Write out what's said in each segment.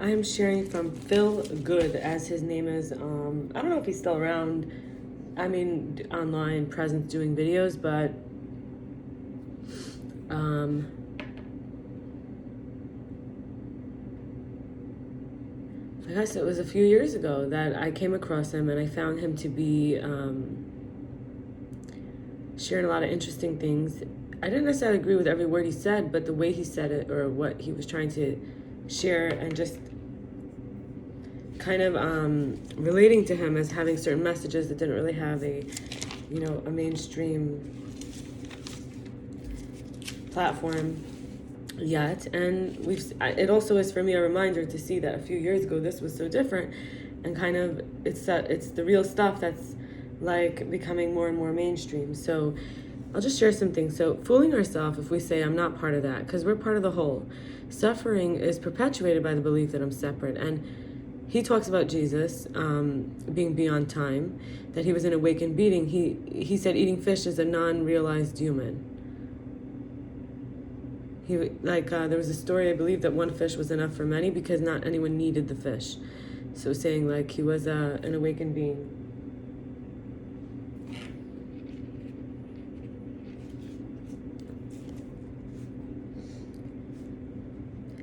I'm sharing from Phil Good, as his name is. I don't know if he's still around. I mean, online presence doing videos, but I guess it was a few years ago that I came across him, and I found him to be sharing a lot of interesting things. I didn't necessarily agree with every word he said, but the way he said it, or what he was trying to share, and just kind of relating to him as having certain messages that didn't really have a mainstream platform yet. And it also is for me a reminder to see that a few years ago this was so different, and kind of it's the real stuff that's like becoming more and more mainstream. So I'll just share some things. So fooling ourselves if we say I'm not part of that, because we're part of the whole. Suffering is perpetuated by the belief that I'm separate. And he talks about Jesus being beyond time, that he was an awakened being. He said eating fish is a non-realized human. There was a story, I believe, that one fish was enough for many because not anyone needed the fish. So saying like he was an awakened being.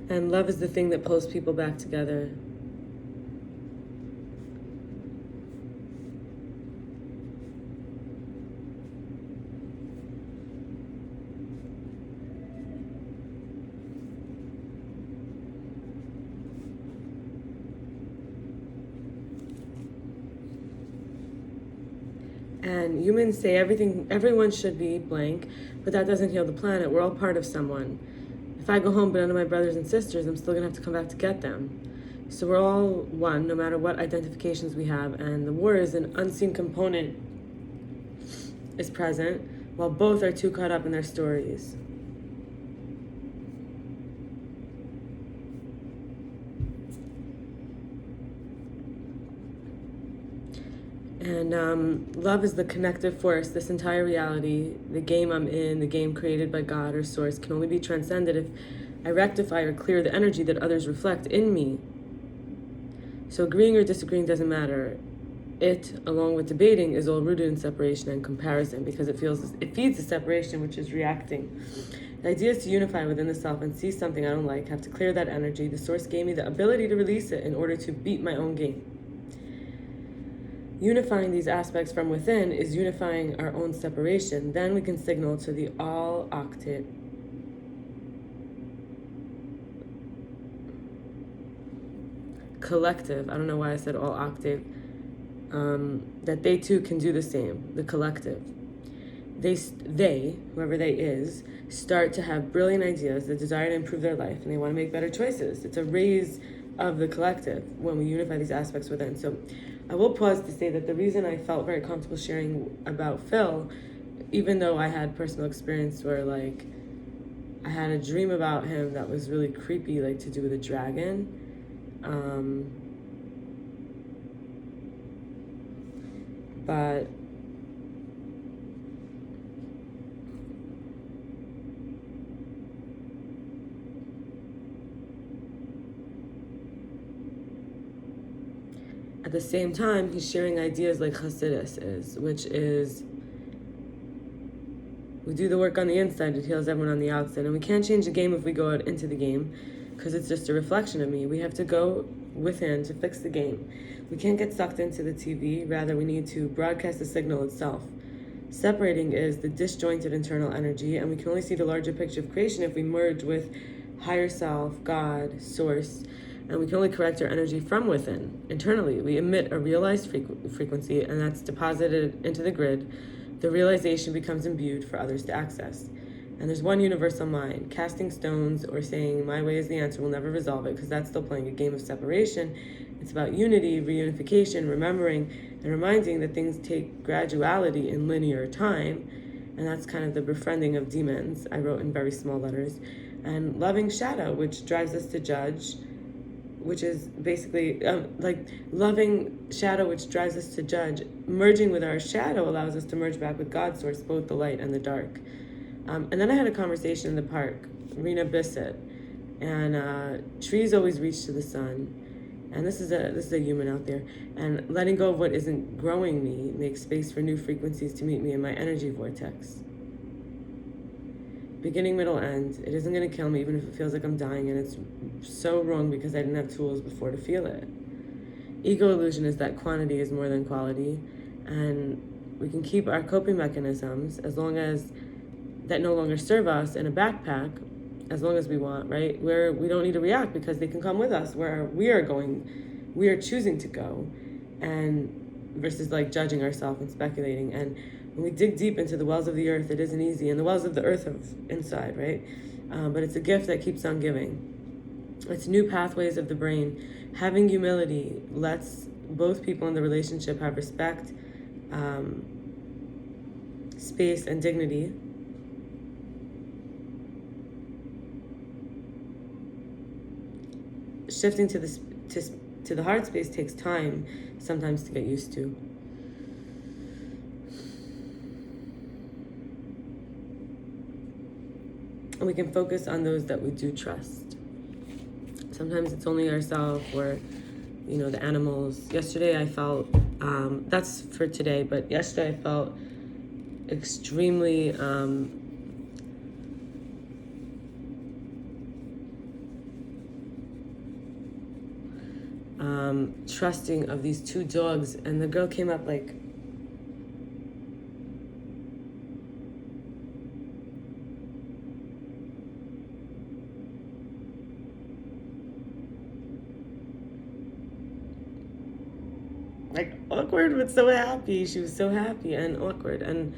And love is the thing that pulls people back together. And humans say everyone should be blank, but that doesn't heal the planet. We're all part of someone. If I go home but none of my brothers and sisters, I'm still gonna have to come back to get them. So we're all one, no matter what identifications we have. And the war is an unseen component is present, while both are too caught up in their stories. And love is the connective force. This entire reality, the game I'm in, the game created by God or Source, can only be transcended if I rectify or clear the energy that others reflect in me. So agreeing or disagreeing doesn't matter. It, along with debating, is all rooted in separation and comparison, because it feeds the separation, which is reacting. The idea is to unify within the self and see something I don't like, have to clear that energy. The Source gave me the ability to release it in order to beat my own game. Unifying these aspects from within is unifying our own separation. Then we can signal to the all-octave collective, I don't know why I said all-octave, that they too can do the same, the collective. They, whoever they is, start to have brilliant ideas, the desire to improve their life, and they want to make better choices. It's a raise of the collective when we unify these aspects within. So I will pause to say that the reason I felt very comfortable sharing about Phil, even though I had personal experience where like I had a dream about him that was really creepy, like to do with a dragon. But at the same time, he's sharing ideas like Hasidus is, which is we do the work on the inside, it heals everyone on the outside. And we can't change the game if we go out into the game, because it's just a reflection of me. We have to go within to fix the game. We can't get sucked into the TV, rather we need to broadcast the signal itself. Separating is the disjointed internal energy, and we can only see the larger picture of creation if we merge with higher self, God, Source, and we can only correct our energy from within. Internally, we emit a realized frequency, and that's deposited into the grid. The realization becomes imbued for others to access. And there's one universal mind. Casting stones or saying my way is the answer will never resolve it, because that's still playing a game of separation. It's about unity, reunification, remembering, and reminding that things take graduality in linear time. And that's kind of the befriending of demons, I wrote in very small letters. And loving shadow, which drives us to judge, which is basically loving shadow, which drives us to judge. Merging with our shadow allows us to merge back with God's Source, both the light and the dark. And then I had a conversation in the park, Rena Bisset, And trees always reach to the sun. And this is a human out there. And letting go of what isn't growing me makes space for new frequencies to meet me in my energy vortex. Beginning, middle, end. It isn't going to kill me even if it feels like I'm dying, and it's so wrong because I didn't have tools before to feel it. Ego illusion is that quantity is more than quality, and we can keep our coping mechanisms as long as that no longer serve us in a backpack as long as we want, right? Where we don't need to react because they can come with us where we are going, we are choosing to go, and versus like judging ourselves and speculating. And when we dig deep into the wells of the earth, it isn't easy, and the wells of the earth of inside, right? But it's a gift that keeps on giving. It's new pathways of the brain. Having humility lets both people in the relationship have respect, space, and dignity. Shifting to the heart space takes time sometimes to get used to. And we can focus on those that we do trust. Sometimes it's only ourselves or, the animals. Yesterday I felt, that's for today, but yesterday I felt extremely trusting of these two dogs, and the girl came up like awkward but so happy. She was so happy and awkward. And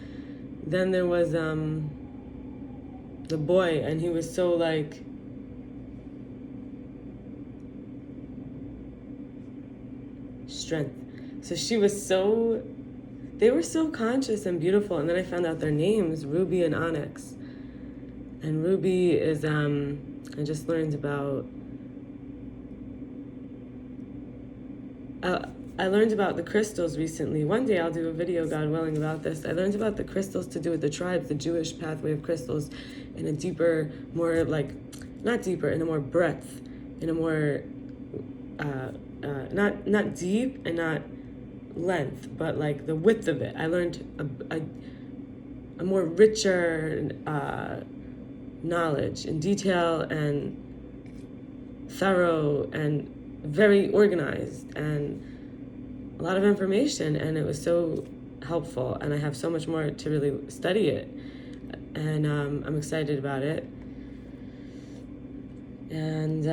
then there was the boy, and he was so like strength. So they were so conscious and beautiful. And then I found out their names, Ruby and Onyx. And Ruby is I just learned about I learned about the crystals recently. One day I'll do a video, God willing, about this. I learned about the crystals to do with the tribes, the Jewish pathway of crystals, in a deeper, more like, not deeper, in a more breadth, in a more, not deep and not length, but like the width of it. I learned a more richer knowledge in detail and thorough and very organized and a lot of information, and it was so helpful, and I have so much more to really study it, and I'm excited about it. And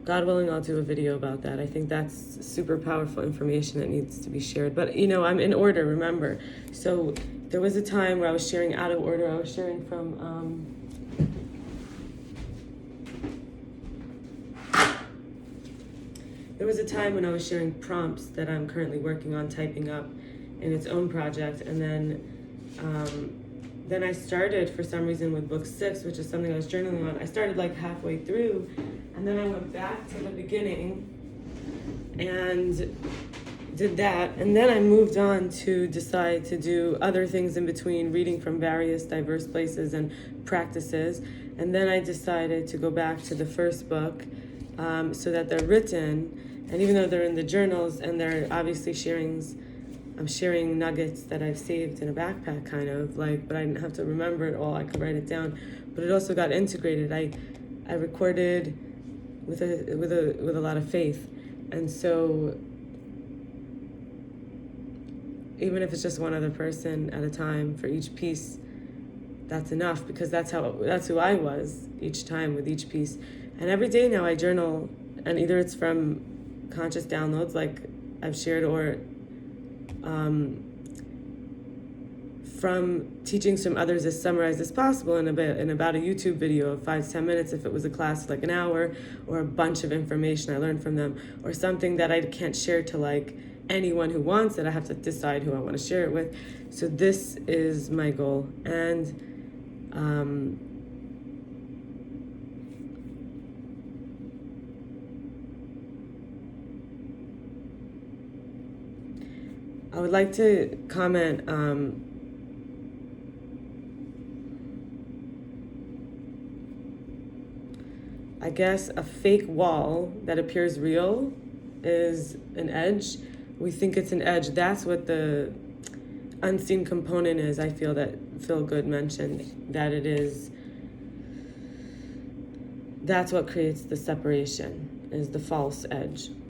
God willing, I'll do a video about that. I think that's super powerful information that needs to be shared. But I'm in order, remember. So there was a time where I was sharing out of order. I was sharing from there was a time when I was sharing prompts that I'm currently working on typing up in its own project, and then I started for some reason with book 6, which is something I was journaling on. I started like halfway through, and then I went back to the beginning and did that, and then I moved on to decide to do other things in between, reading from various diverse places and practices, and then I decided to go back to the first book so that they're written. And even though they're in the journals and they're obviously I'm sharing nuggets that I've saved in a backpack kind of like, but I didn't have to remember it all. I could write it down, but it also got integrated. I recorded with a lot of faith. And so even if it's just one other person at a time for each piece, that's enough, because that's who I was each time with each piece. And every day now I journal, and either it's from conscious downloads like I've shared, or from teachings from others as summarized as possible in about a YouTube video of 5 to 10 minutes, if it was a class like an hour, or a bunch of information I learned from them, or something that I can't share to like anyone who wants it. I have to decide who I want to share it with. So this is my goal. And I would like to comment I guess a fake wall that appears real is an edge. We think it's an edge. That's what the unseen component is. I feel that Phil Good mentioned that it is. That's what creates the separation, is the false edge.